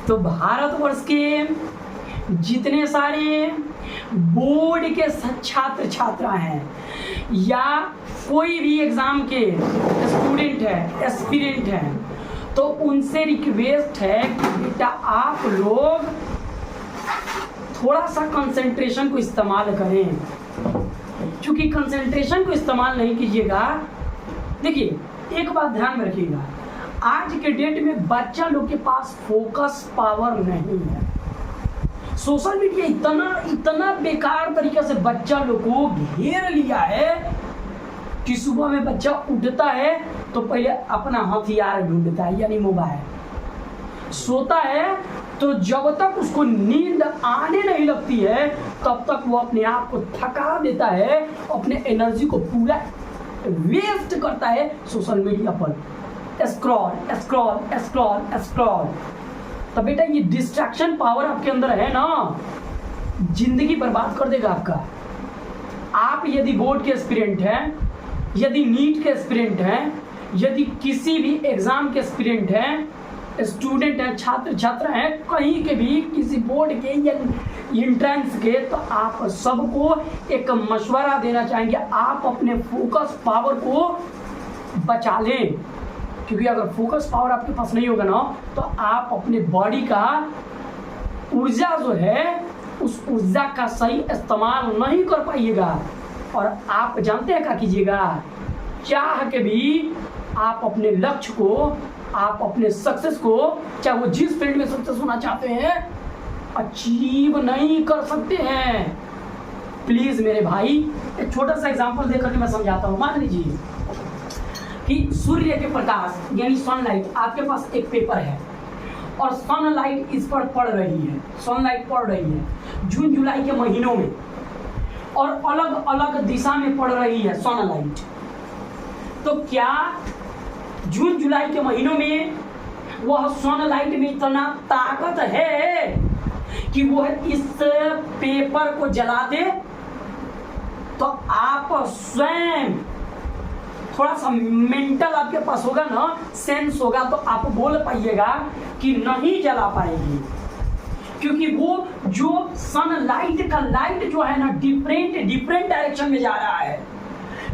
तो भारतवर्ष के जितने सारे बोर्ड के छात्र छात्रा हैं या कोई भी एग्जाम के स्टूडेंट है, एस्पिरेंट हैं, तो उनसे रिक्वेस्ट है कि बेटा आप लोग थोड़ा सा कंसंट्रेशन को इस्तेमाल करें। क्योंकि कंसंट्रेशन को इस्तेमाल नहीं कीजिएगा, देखिए एक बात ध्यान में रखिएगा, आज के डेट में बच्चा लोग के पास फोकस पावर नहीं है। सोशल मीडिया इतना बेकार तरीके से बच्चा लोग को घेर लिया है कि सुबह में बच्चा उठता है तो पहले अपना हथियार ढूंढता है यानी मोबाइल, सोता है तो जब तक उसको नींद आने नहीं लगती है तब तक वो अपने आप को थका देता है, अपने एनर्जी को पूरा वेस्ट करता है सोशल मीडिया पर, स्क्रॉल स्क्रॉल स्क्रॉल स्क्रॉल। तो बेटा ये डिस्ट्रैक्शन पावर आपके अंदर है ना, जिंदगी बर्बाद कर देगा आपका। आप यदि बोर्ड के एस्पिरेंट हैं, यदि नीट के एस्पिरेंट हैं, यदि किसी भी एग्जाम के एस्पिरेंट हैं, स्टूडेंट हैं, छात्र छात्रा हैं, कहीं के भी किसी बोर्ड के या एंट्रेंस के, तो आप सबको एक मशवरा देना चाहेंगे, आप अपने फोकस पावर को बचा लें। क्योंकि अगर फोकस पावर आपके पास नहीं होगा ना तो आप अपने बॉडी का ऊर्जा जो है उस ऊर्जा का सही इस्तेमाल नहीं कर पाइएगा। और आप जानते हैं क्या कीजिएगा, चाह के भी आप अपने लक्ष्य को, आप अपने सक्सेस को, चाहे वो जिस फील्ड में सक्सेस होना चाहते हैं, अचीव नहीं कर सकते हैं। प्लीज मेरे भाई एक छोटा सा एग्जांपल देकर के मैं समझाता हूँ। मान लीजिए कि सूर्य के प्रकाश यानी सनलाइट, आपके पास एक पेपर है और सनलाइट इस पर पड़ रही है, सनलाइट पड़ रही है जून जुलाई के महीनों में और अलग अलग दिशा में पड़ रही है सनलाइट। तो क्या जून जुलाई के महीनों में वह सनलाइट में इतना ताकत है कि वह इस पेपर को जला दे? तो आप स्वयं थोड़ा सा मेंटल आपके पास होगा ना, सेंस होगा, तो आप बोल पाइएगा कि नहीं जला पाएगी। क्योंकि वो जो सनलाइट का लाइट जो है ना डिफरेंट डायरेक्शन में जा रहा है।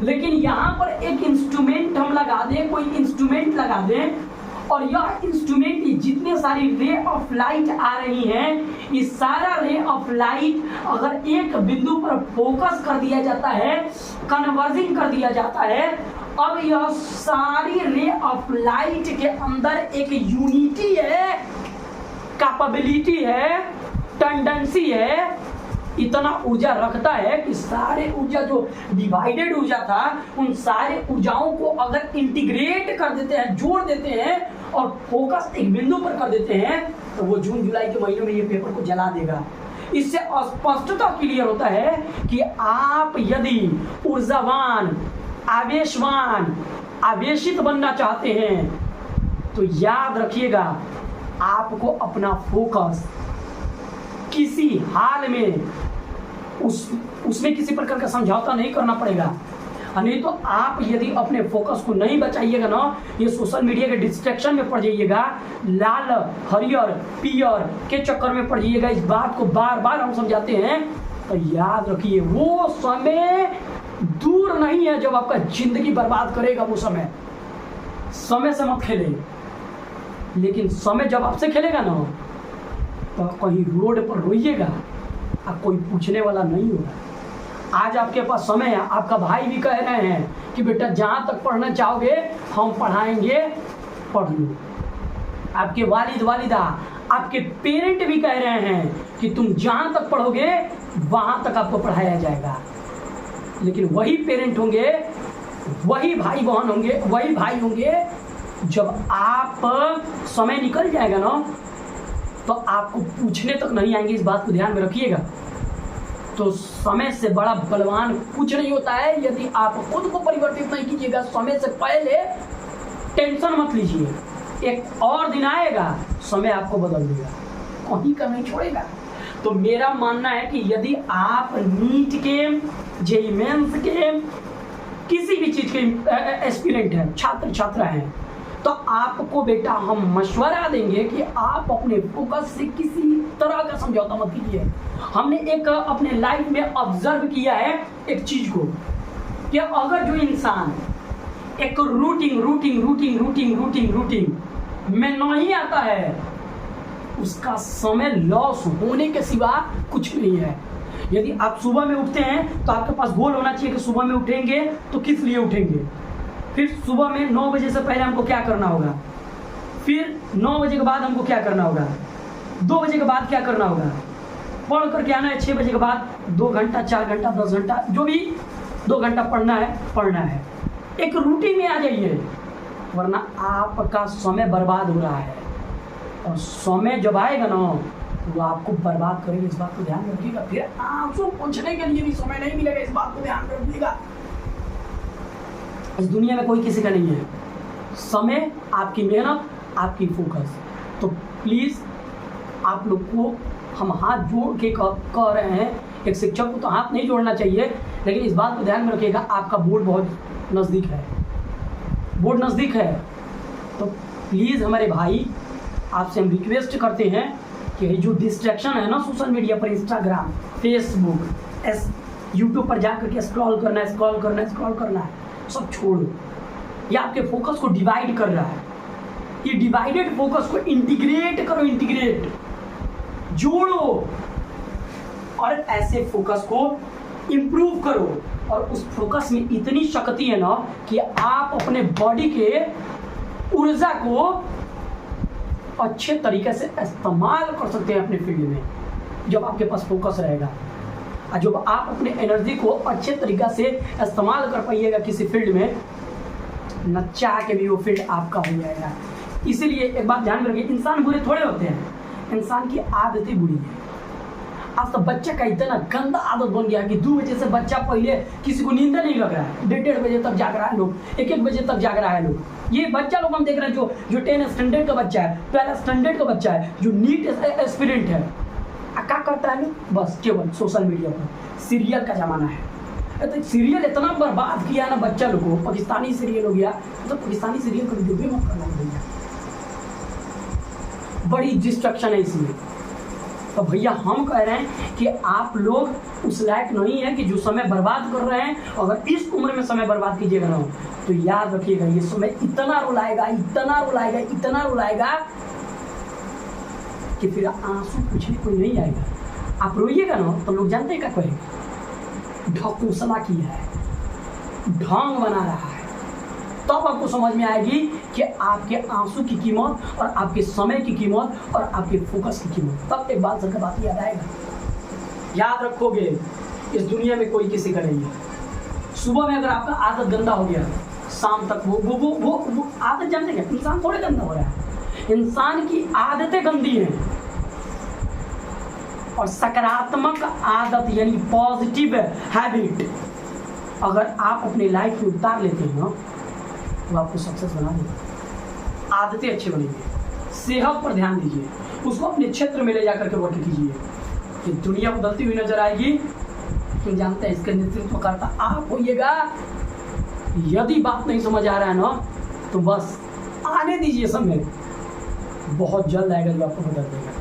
लेकिन यहाँ पर एक इंस्ट्रूमेंट हम लगा दें, कोई इंस्ट्रूमेंट लगा दें, और यह इंस्ट्रूमेंट जितने सारी रे ऑफ लाइट आ रही हैं, ये सारा रे ऑफ लाइट अगर एक बिंदु पर फोकस कर दिया जाता है, कन्वर्जिंग कर दिया जाता है, अब यह सारी रे ऑफ लाइट के अंदर एक यूनिटी है, कैपेबिलिटी है, टेंडेंसी है, इतना ऊर्जा रखता है कि सारे ऊर्जा जो डिवाइडेड ऊर्जा था उन सारे ऊर्जाओं को अगर इंटीग्रेट कर देते हैं, जोड़ देते हैं और फोकस एक बिंदु पर कर देते हैं, तो वो जून जुलाई के महीने में ये पेपर को जला देगा। इससे स्पष्टता क्लियर होता है कि आप यदि ऊर्जावान, आवेशवान, आवेशित बनना चाहते हैं तो याद रखिएगा आपको अपना फोकस किसी हाल में उसमें किसी प्रकार का समझौता नहीं करना पड़ेगा। नहीं तो आप यदि अपने फोकस को नहीं बचाइएगा ना, ये सोशल मीडिया के डिस्ट्रैक्शन में पड़ जाइएगा, लाल हरियर पीयर के चक्कर में पड़ जाइएगा। इस बात को बार बार हम समझाते हैं, तो याद रखिए वो समय दूर नहीं है जब आपका जिंदगी बर्बाद करेगा। वो समय से मत खेले, लेकिन समय जब आपसे खेलेगा ना तो कहीं रोड पर रोइएगा, अब कोई पूछने वाला नहीं होगा। आज आपके पास समय है, आपका भाई भी कह रहे हैं कि बेटा जहाँ तक पढ़ना चाहोगे हम पढ़ाएंगे, पढ़ लो। आपके वालिद वालिदा, आपके पेरेंट भी कह रहे हैं कि तुम जहाँ तक पढ़ोगे वहाँ तक आपको पढ़ाया जाएगा। लेकिन वही पेरेंट होंगे, वही भाई बहन होंगे, वही भाई होंगे जब आप समय निकल जाएगा ना तो आपको पूछने तक नहीं आएंगे। इस बात को ध्यान में रखिएगा। तो समय से बड़ा बलवान कुछ नहीं होता है यदि आप खुद को परिवर्तित नहीं कीजिएगा। समय से पहले टेंशन मत लीजिए, एक और दिन आएगा समय आपको बदल देगा, कहीं का नहीं छोड़ेगा। तो मेरा मानना है कि यदि आप नीट के, जेईई मेंस के, किसी भी चीज के एस्पिरेंट हैं, छात्र छात्रा हैं, तो आपको बेटा हम मशवरा देंगे कि आप अपने फोकस से किसी तरह का समझौता मत कीजिए। हमने एक अपने लाइफ में ऑब्जर्व किया है एक चीज को कि अगर जो इंसान एक रूटीन में नहीं आता है, उसका समय लॉस होने के सिवा कुछ नहीं है। यदि आप सुबह में उठते हैं तो आपके पास गोल होना चाहिए कि सुबह में उठेंगे तो किस लिए उठेंगे, फिर सुबह में 9 बजे से पहले हमको क्या करना होगा, फिर 9 बजे के बाद हमको क्या करना होगा, 2 बजे के बाद क्या करना होगा, पढ़ करके आना है 6 बजे के बाद 2 घंटा 4 घंटा 10 घंटा जो भी 2 घंटा पढ़ना है। एक रूटीन में आ जाइए, वरना आपका समय बर्बाद हो रहा है और समय जब आएगा ना वो आपको बर्बाद करेगा। इस बात को ध्यान रखिएगा। फिर आपको पूछने के लिए भी समय नहीं मिलेगा, इस बात को ध्यान रखिएगा। इस दुनिया में कोई किसी का नहीं है। समय, आपकी मेहनत, आपकी फोकस। तो प्लीज़ आप लोग को हम हाथ जोड़ के कह रहे हैं, एक शिक्षक को तो हाथ नहीं जोड़ना चाहिए, लेकिन इस बात को ध्यान में रखिएगा आपका बोर्ड बहुत नज़दीक है, बोर्ड नज़दीक है। तो प्लीज़ हमारे भाई आपसे हम रिक्वेस्ट करते हैं कि जो डिस्ट्रैक्शन है ना सोशल मीडिया पर, इंस्टाग्राम, फेसबुक, यूट्यूब पर जा करके स्क्रॉल करना है, सब छोड़ो। ये आपके फोकस को डिवाइड कर रहा है। ये डिवाइडेड फोकस को इंटीग्रेट करो, जोड़ो और ऐसे फोकस को इम्प्रूव करो। और उस फोकस में इतनी शक्ति है ना कि आप अपने बॉडी के ऊर्जा को अच्छे तरीके से इस्तेमाल कर सकते हैं अपने फील्ड में, जब आपके पास फोकस रहेगा। और जब आप अपने एनर्जी को अच्छे तरीके से इस्तेमाल कर पाइएगा किसी फील्ड में, न चाह के भी वो फील्ड आपका हो जाएगा। इसीलिए एक बात ध्यान में रखिए, इंसान बुरे थोड़े होते हैं, इंसान की आदतें बुरी हैं। आज तो बच्चे का इतना गंदा आदत बन गया कि 2 बजे से बच्चा, पहले किसी को नींद नहीं लग रहा है, 1:30 बजे तक जाग रहा है लोग, 1-1 बजे तक जाग रहा है लोग। ये बच्चा लोग हम देख रहे हैं जो 10 स्टैंडर्ड का बच्चा है, 12 स्टैंडर्ड का बच्चा है, जो नीट एस्पिरेंट है, क्या करता है लोग, बस केवल सोशल मीडिया पर सीरियल का ज़माना है। तो सीरियल इतना बर्बाद किया ना बच्चा लोग को, पाकिस्तानी सीरियल हो गया, तो पाकिस्तानी सीरियल को जो भी मत करना भैया, बड़ी डिस्ट्रक्शन है इसमें। तो भैया हम कह रहे हैं कि आप लोग उस लायक नहीं है कि जो समय बर्बाद कर रहे हैं। अगर इस उम्र में समय बर्बाद कीजिएगा ना तो याद रखिएगा ये समय इतना रुलाएगा कि फिर आंसू पूछने कोई नहीं आएगा। आप रोइएगा ना तो लोग जानते हैं क्या कहेंगे, ढकोसला किया है, ढोंग बना रहा है। तब आपको समझ में आएगी कि आपके आंसू की कीमत और आपके समय की कीमत और आपके फोकस की कीमत। तब एक बात सबका बात याद आएगा। याद रखोगे इस दुनिया में कोई किसी का नहीं है। सुबह में अगर आपका आदत गंदा हो गया, शाम तक वो आदत जानते हैं, इंसान थोड़े गंदा हो रहा है, इंसान की आदतें गंदी हैं। और सकारात्मक आदत यानी पॉजिटिव हैबिट अगर आप अपने लाइफ में उतार लेते हैं ना तो आपको सक्सेस बना देगा। आदतें अच्छी बनेंगी, सेहत पर ध्यान दीजिए, उसको अपने क्षेत्र में ले जाकर के वर्क कीजिए। कि दुनिया बदलती हुई नजर आएगी, तो जानते हैं इसका नेतृत्व करता आप होइएगा। यदि बात नहीं समझ आ रहा है ना तो बस आने दीजिए, समय बहुत जल्द आएगा जो आपको बदल देगा।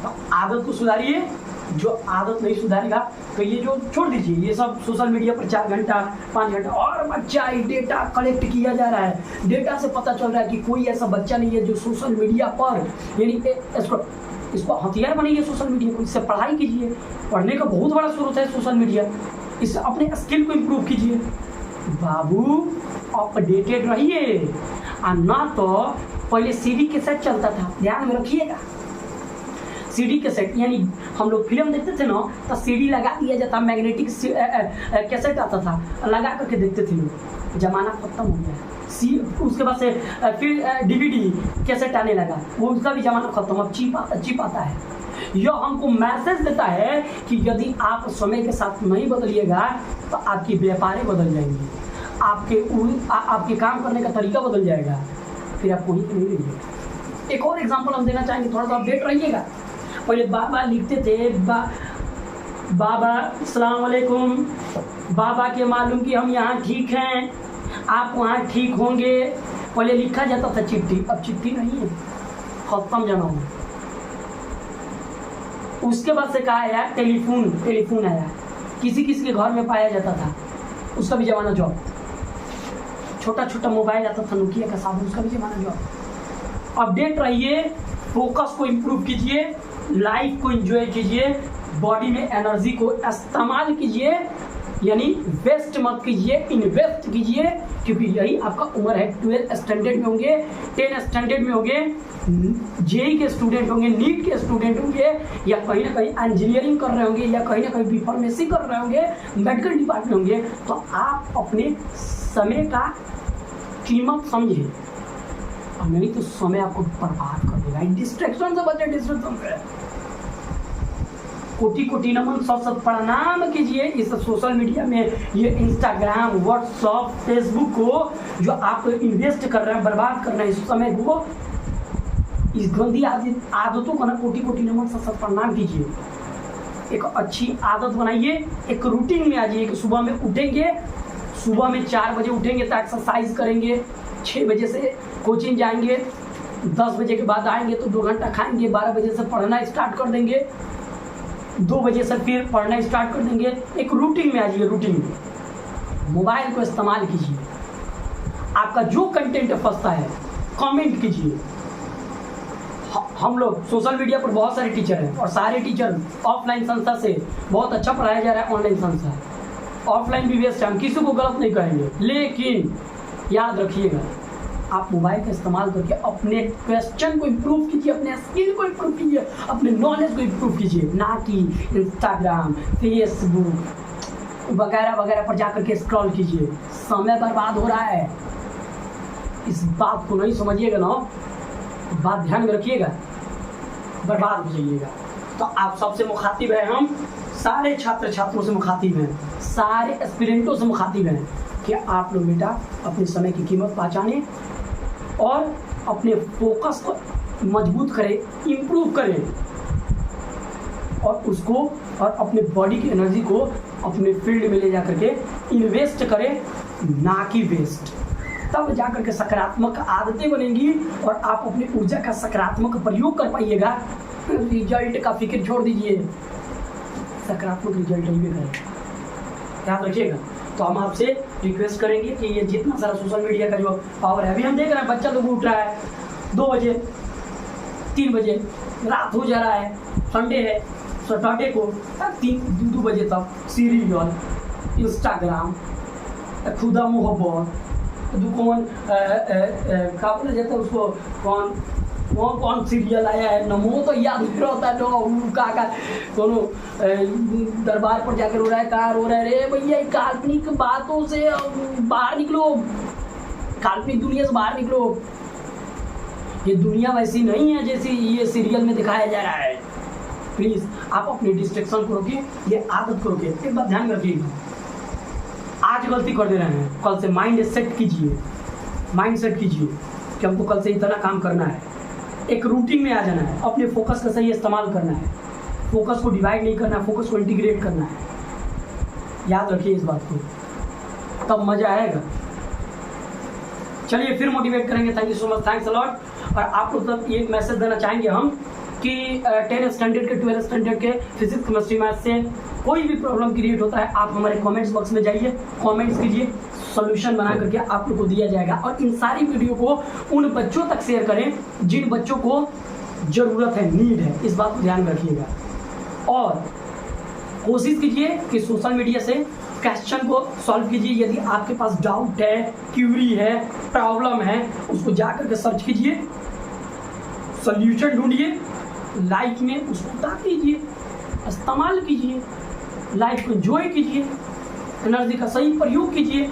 तो आदत को सुधारिए, जो आदत नहीं सुधारेगा तो ये जो छोड़ दीजिए, ये सब सोशल मीडिया पर 4 घंटा 5 घंटा और बच्चा ही डेटा कलेक्ट किया जा रहा है। डेटा से पता चल रहा है कि कोई ऐसा बच्चा नहीं है जो सोशल मीडिया पर, यानी इसको हथियार बनाइए सोशल मीडिया को, इससे पढ़ाई कीजिए। पढ़ने का बहुत बड़ा स्रोत है सोशल मीडिया, इससे अपने स्किल को इम्प्रूव कीजिए। बाबू अपडेटेड रहिए, और ना तो पहले सीडी के साथ चलता था, ध्यान में रखिएगा। सीडी कैसेट यानी हम लोग फिल्म देखते थे ना तो सीडी लगा दिया जाता, मैग्नेटिक कैसेट आता था, लगा करके देखते थे लोग। जमाना खत्म हो गया। उसके बाद से फिर डीवीडी कैसेट आने लगा, वो उसका भी जमाना खत्म। अब चिप आता है। यह हमको मैसेज देता है कि यदि आप समय के साथ नहीं बदलिएगा तो आपकी व्यापारें बदल जाएंगी, आपके काम करने का तरीका बदल जाएगा, फिर आप वहीं नहीं रहिएगा। एक और एग्जांपल हम देना चाहेंगे, थोड़ा सा अपडेट रहिएगा। पहले बाबा लिखते थे, बाबा अस्सलाम वालेकुम, बाबा के मालूम कि हम यहाँ ठीक हैं, आप वहाँ ठीक होंगे, पहले लिखा जाता था चिट्ठी, अब चिट्ठी नहीं है, खत्म जमाना। उसके बाद से कहा यार टेलीफोन आया, किसी किसी के घर में पाया जाता था, उसका भी जमाना जॉब। छोटा छोटा मोबाइल आता था नोकिया का साथ, उसका भी जमाना जॉब। अपडेट रहिए, फोकस को इम्प्रूव कीजिए, लाइफ को एंजॉय कीजिए, बॉडी में एनर्जी को इस्तेमाल कीजिए, यानी वेस्ट मत कीजिए, इन्वेस्ट कीजिए, क्योंकि यही आपका उम्र है। 12 स्टैंडर्ड में होंगे, 10 स्टैंडर्ड में होंगे, जेई के स्टूडेंट होंगे, नीट के स्टूडेंट होंगे, या कहीं ना कहीं इंजीनियरिंग कर रहे होंगे, या कहीं ना कहीं बी फार्मेसी कर रहे होंगे, मेडिकल डिपार्टमेंट होंगे, तो आप अपने समय का कीमत समझिए, और नहीं तो समय आपको बर्बाद कर देगा। डिस्ट्रैक्शन से बचे, डिस्ट्रैक्शन से। कोटि कोटि नमन, सब प्रणाम कीजिए इस सोशल मीडिया में, ये इंस्टाग्राम, व्हाट्सअप, फेसबुक को जो आप इन्वेस्ट कर रहे हैं, बर्बाद कर रहे हैं इस समय को, इस गंदी आदतों को ना कोटि कोटि नमन, सब प्रणाम कीजिए। एक अच्छी आदत बनाइए, एक रूटीन में आ जाइए कि सुबह में उठेंगे, सुबह में 4 बजे उठेंगे तो एक्सरसाइज करेंगे, 6 बजे से कोचिंग जाएंगे, 10 बजे के बाद आएंगे तो 2 घंटा खाएंगे, 12 बजे से पढ़ना स्टार्ट कर देंगे, 2 बजे से फिर पढ़ना स्टार्ट कर देंगे। एक रूटीन में आ जाइए, रूटीन में। मोबाइल को इस्तेमाल कीजिए, आपका जो कंटेंट फंसता है कमेंट कीजिए। हम लोग सोशल मीडिया पर बहुत सारे टीचर हैं, और सारे टीचर ऑफलाइन संस्था से बहुत अच्छा पढ़ाया जा रहा है, ऑनलाइन संस्था है, ऑफलाइन भी बेस्ट है, हम किसी को गलत नहीं कहेंगे, लेकिन याद रखिएगा आप मोबाइल का इस्तेमाल करके अपने क्वेश्चन को इम्प्रूव कीजिए, अपने स्किल को इम्प्रूव कीजिए, अपने नॉलेज को इम्प्रूव कीजिए, ना कि इंस्टाग्राम, फेसबुक वगैरह वगैरह पर जाकर के स्क्रॉल कीजिए। समय बर्बाद हो रहा है, इस बात को नहीं समझिएगा ना, बात ध्यान में रखिएगा, बर्बाद हो जाइएगा। तो आप सबसे मुखातिब हैं, हम सारे छात्र छात्रों से मुखातिब हैं, सारे एस्पिरेंटों से मुखातिब हैं कि आप लोग बेटा अपने समय की कीमत पहचानें और अपने फोकस को मजबूत करें, इम्प्रूव करें, और उसको और अपने बॉडी की एनर्जी को अपने फील्ड में ले जाकर के इन्वेस्ट करें, ना कि वेस्ट। तब जाकर के सकारात्मक आदतें बनेंगी और आप अपनी ऊर्जा का सकारात्मक प्रयोग कर पाइएगा। रिजल्ट का फिक्र छोड़ दीजिए, सकारात्मक रिजल्ट ही करें, याद रखिएगा। तो हम आपसे रिक्वेस्ट करेंगे कि ये जितना सारा सोशल मीडिया का जो पावर है, अभी हम देख रहे हैं बच्चा लोग उठ रहा है 2 बजे 3 बजे, रात हो जा रहा है, संडे है, सैटरडे को 3-2 बजे तक सीरियल, इंस्टाग्राम, खुदा मोहब्बत, कौन क्या बोला जाता है उसको, कौन सीरियल आया है, नमो तो याद नहीं रहता है, तो का दोनों दरबार पर जाकर रो रहा है, कहाँ रो रहा है, रे भैया काल्पनिक बातों से बाहर निकलो, काल्पनिक दुनिया से बाहर निकलो, ये दुनिया वैसी नहीं है जैसी ये सीरियल में दिखाया जा रहा है। प्लीज़ आप अपने डिस्ट्रैक्शन को रोकिए, ये आदत को रोकिए। एक बात ध्यान रखिएगा, आज गलती कर दे रहे हैं, कल से माइंड सेट कीजिए, माइंड सेट कीजिए कि हमको कल से इतना काम करना है, एक रूटीन में आ जाना है, अपने फोकस का सही इस्तेमाल करना है, फोकस को डिवाइड नहीं करना है, फोकस को इंटीग्रेट करना है। याद रखिए इस बात को, तब मजा आएगा। चलिए फिर मोटिवेट करेंगे। Thank you so much, thanks a lot. और आप लोग तक ये मैसेज देना चाहेंगे हम कि 10 स्टैंडर्ड के 12 स्टैंडर्ड के फिजिक्स केमिस्ट्री मैथ से कोई भी प्रॉब्लम क्रिएट होता है, आप हमारे कमेंट्स बॉक्स में जाइए, कमेंट्स कीजिए, सोल्यूशन बना करके आप लोग को दिया जाएगा। और इन सारी वीडियो को उन बच्चों तक शेयर करें जिन बच्चों को ज़रूरत है, नीड है, इस बात को ध्यान में रखिएगा। और कोशिश कीजिए कि सोशल मीडिया से क्वेश्चन को सॉल्व कीजिए। यदि आपके पास डाउट है, क्यूरी है, प्रॉब्लम है, उसको जा करके सर्च कीजिए, सोल्यूशन ढूंढिए, लाइफ में उसको उतार कीजिए, इस्तेमाल कीजिए, लाइफ को एंजॉय कीजिए, एनर्जी का सही प्रयोग कीजिए।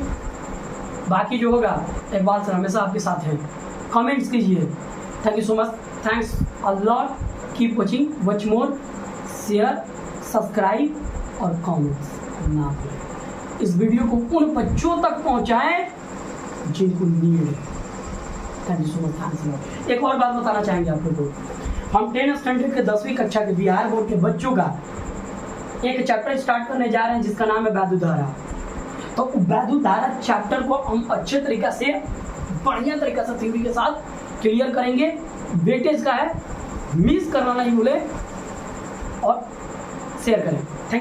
बाकी जो होगा इकबाल सर हमेशा आपके साथ हैं। कमेंट्स कीजिए। Thank you so much, thanks a lot, keep watching, watch more, share, subscribe और कमेंट्स ना भूलें। इस वीडियो को उन बच्चों तक पहुंचाएं जिनको नीड है। Thank you so much, thanks a lot. एक और बात बताना चाहेंगे आप लोगों को, हम 10 स्टैंडर्ड के 10वीं कक्षा के बिहार बोर्ड के बच्चों का एक चैप्टर स्टार्ट करने जा रहे हैं जिसका नाम है वैद्युत धारा। तो वैद्युत धारा चैप्टर को हम अच्छे तरीक़ा से बढ़िया तरीके से थ्योरी के साथ क्लियर करेंगे। वेटेज का है, मिस करना नहीं भूले और शेयर करें। Thank you.